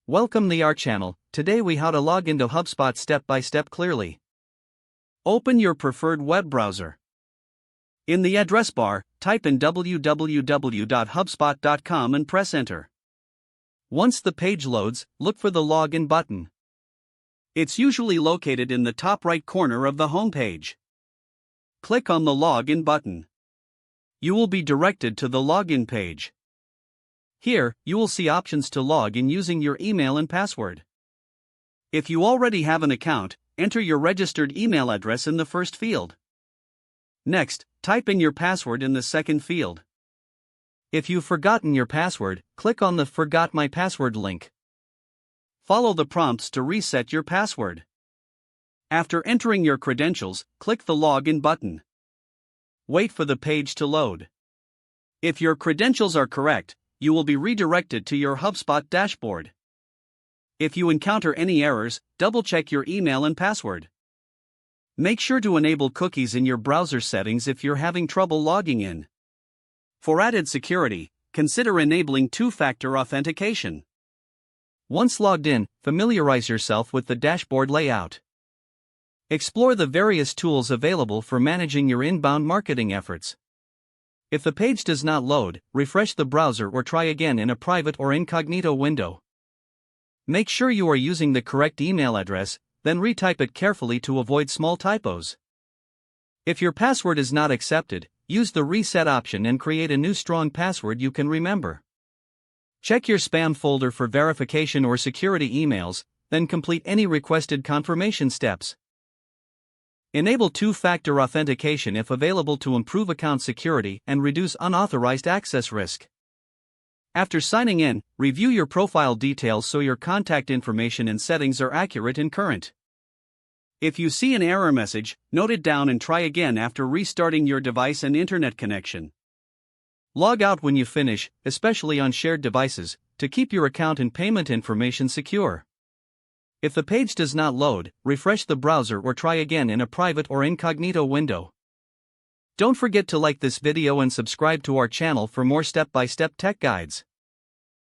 Welcome to our channel. Today we how to log into HubSpot step by step clearly. Open your preferred web browser. In the address bar, type in www.hubspot.com and press enter. Once the page loads, look for the login button. It's usually located in the top right corner of the home page. Click on the login button. You will be directed to the login page. Here, you will see options to log in using your email and password. If you already have an account, enter your registered email address in the first field. Next, type in your password in the second field. If you've forgotten your password, click on the Forgot My Password link. Follow the prompts to reset your password. After entering your credentials, click the Login button. Wait for the page to load. If your credentials are correct, you will be redirected to your HubSpot dashboard. If you encounter any errors, double-check your email and password. Make sure to enable cookies in your browser settings if you're having trouble logging in. For added security, consider enabling two-factor authentication. Once logged in, familiarize yourself with the dashboard layout. Explore the various tools available for managing your inbound marketing efforts. If the page does not load, refresh the browser or try again in a private or incognito window. Make sure you are using the correct email address, then retype it carefully to avoid small typos. If your password is not accepted, use the reset option and create a new strong password you can remember. Check your spam folder for verification or security emails, then complete any requested confirmation steps. Enable two-factor authentication if available to improve account security and reduce unauthorized access risk. After signing in, review your profile details so your contact information and settings are accurate and current. If you see an error message, note it down and try again after restarting your device and internet connection. Log out when you finish, especially on shared devices, to keep your account and payment information secure. If the page does not load, refresh the browser or try again in a private or incognito window. Don't forget to like this video and subscribe to our channel for more step-by-step tech guides.